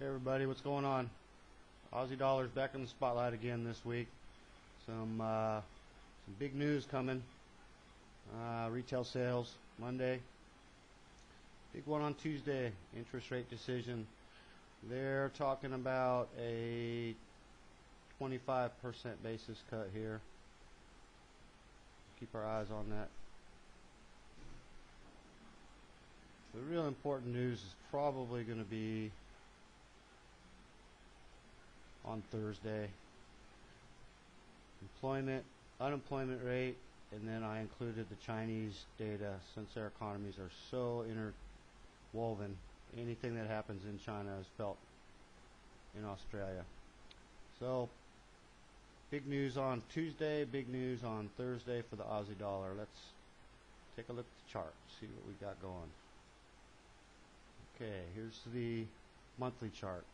Hey everybody, what's going on? Aussie dollar's back in the spotlight again this week. Some big news coming. Retail sales Monday. Big one on Tuesday. Interest rate decision. They're talking about a 25% basis cut here. Keep our eyes on that. The real important news is probably going to be on Thursday. Unemployment rate, and then I included the Chinese data since their economies are so interwoven. Anything that happens in China is felt in Australia. So, big news on Tuesday, big news on Thursday for the Aussie dollar. Let's take a look at the chart, see what we got going. Okay, here's the monthly chart.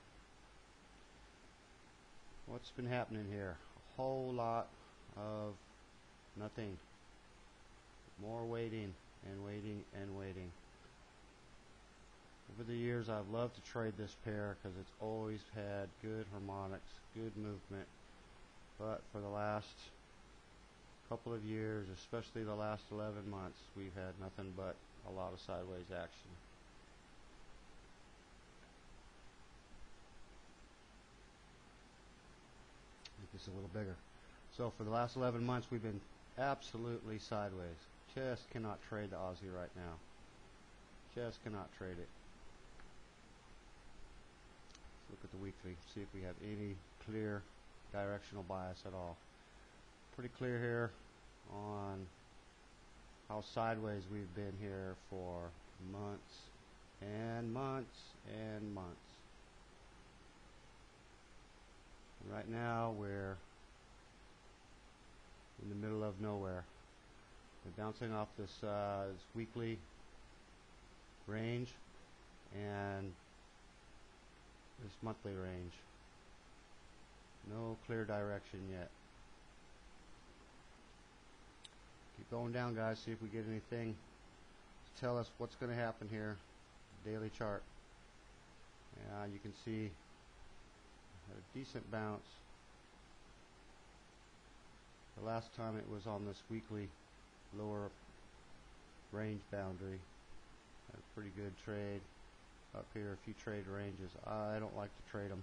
What's been happening here? A whole lot of nothing. More waiting and waiting and waiting. Over the years, I've loved to trade this pair because it's always had good harmonics, good movement. But for the last couple of years, especially the last 11 months, we've had nothing but a lot of sideways action. This is a little bigger. So for the last 11 months we've been absolutely sideways. Just cannot trade the Aussie right now. Just cannot trade it. Let's look at the weekly, see if we have any clear directional bias at all. Pretty clear here on how sideways we've been here for months and months and months. Right now we're in the middle of nowhere. We're bouncing off this weekly range and this monthly range. No clear direction yet. Keep going down, guys, see if we get anything to tell us what's going to happen here. Daily chart. You can see had a decent bounce. The last time it was on this weekly lower range boundary. Had a pretty good trade up here, a few trade ranges. I don't like to trade them.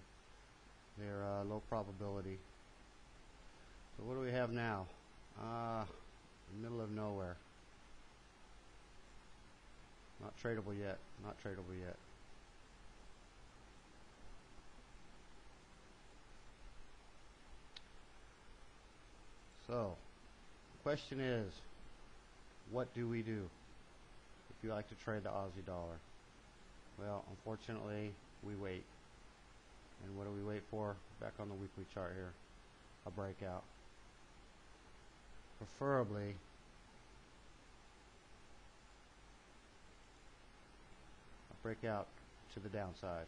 They're low probability. So what do we have now? Middle of nowhere. Not tradable yet. Not tradable yet. So, the question is, what do we do if you like to trade the Aussie dollar? Well, unfortunately, we wait. And what do we wait for? Back on the weekly chart here, a breakout. Preferably, a breakout to the downside.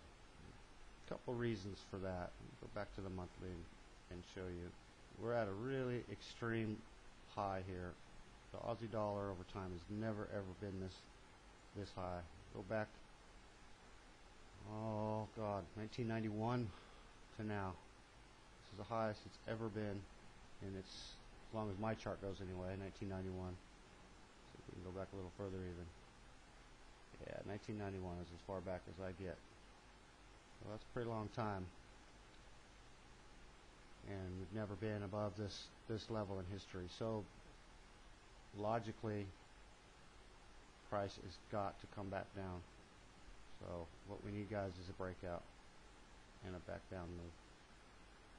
A couple reasons for that. Go back to the monthly and show you. We're at a really extreme high here. The Aussie dollar over time has never ever been this high. Go back, oh God, 1991 to now. This is the highest it's ever been, and it's as long as my chart goes anyway. 1991. See if we can go back a little further even. Yeah, 1991 is as far back as I get. Well, that's a pretty long time. And we've never been above this level in history. So logically, price has got to come back down. So what we need, guys, is a breakout and a back down move.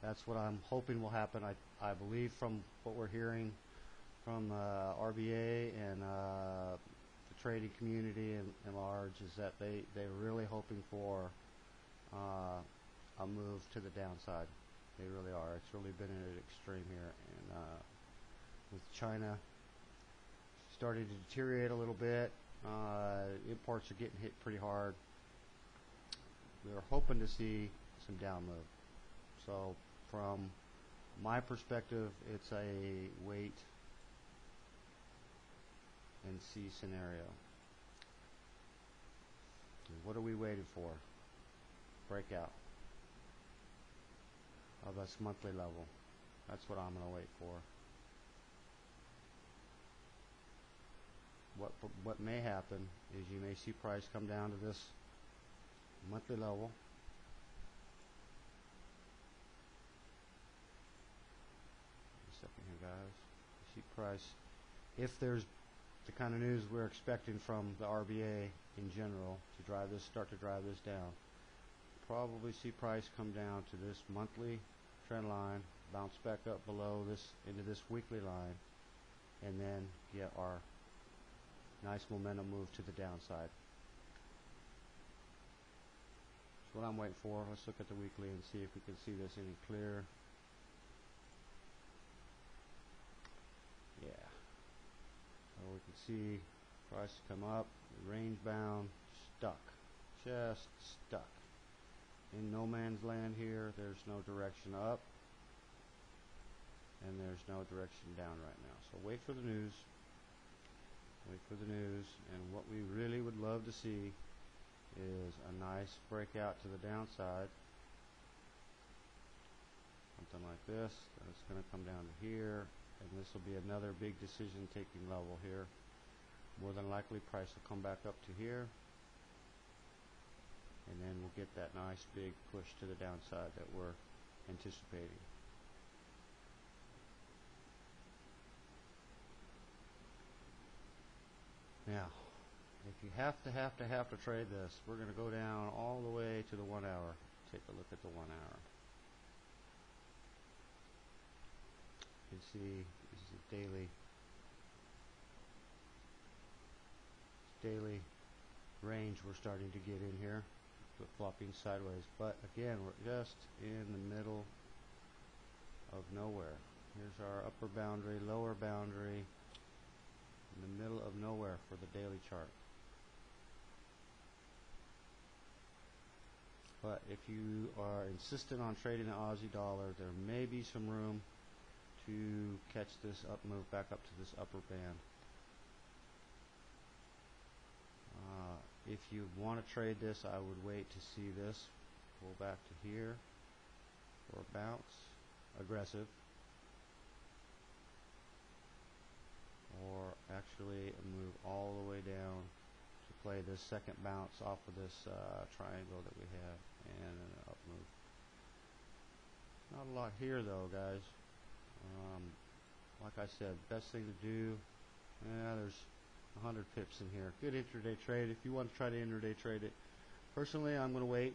That's what I'm hoping will happen. I believe from what we're hearing from RBA and the trading community in large is that they're really hoping for a move to the downside. They really are. It's really been at an extreme here, and with China starting to deteriorate a little bit, imports are getting hit pretty hard. We were hoping to see some down move. So from my perspective, it's a wait and see scenario. And what are we waiting for? Breakout. of this monthly level. That's what I'm going to wait for. What may happen is you may see price come down to this monthly level. A second here, guys. You see price, if there's the kind of news we're expecting from the RBA in general to drive this, start to drive this down, probably see price come down to this monthly trend line, bounce back up below this into this weekly line, and then get our nice momentum move to the downside. That's what I'm waiting for. Let's look at the weekly and see if we can see this any clearer. Yeah. So we can see price come up, range bound, stuck, just stuck. In no man's land here. There's no direction up, and there's no direction down right now. So wait for the news. Wait for the news, and what we really would love to see is a nice breakout to the downside, something like this. And it's going to come down to here, and this will be another big decision taking level here. More than likely price will come back up to here, and then we'll get that nice big push to the downside that we're anticipating. Now, if you have to trade this, we're going to go down all the way to the 1 hour. Take a look at the 1 hour. You can see this is a daily range we're starting to get in here, flip-flopping sideways. But again, we're just in the middle of nowhere. Here's our upper boundary, lower boundary, in the middle of nowhere for the daily chart. But if you are insistent on trading the Aussie dollar, there may be some room to catch this up move back up to this upper band. If you want to trade this, I would wait to see this pull back to here for a bounce, aggressive, or actually move all the way down to play this second bounce off of this triangle that we have, and an up move. Not a lot here though, guys. Like I said, best thing to do, there's 100 pips in here. Good intraday trade if you want to try to intraday trade it. Personally, I'm going to wait.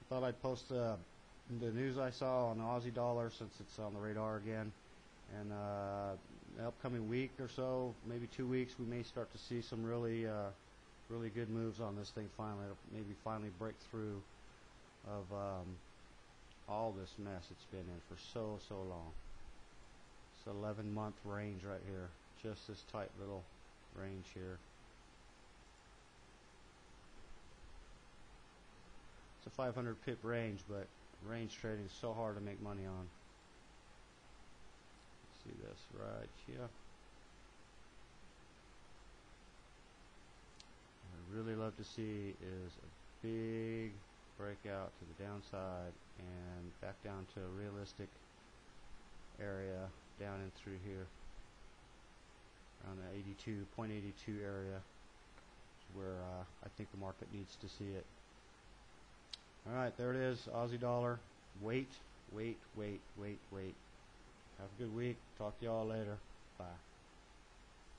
I thought I'd post the news I saw on the Aussie dollar since it's on the radar again, and the upcoming week or so, maybe 2 weeks, we may start to see some really good moves on this thing finally. It'll maybe finally break through of all this mess it's been in for so long. It's 11-month range right here, just this tight little range here. It's a 500 pip range, but range trading is so hard to make money on. See this right here. What I'd really love to see is a big breakout to the downside and back down to a realistic area down and through here around the 0.82 area is where I think the market needs to see it. Alright, there it is, Aussie dollar. Wait. Have a good week. Talk to y'all later. Bye.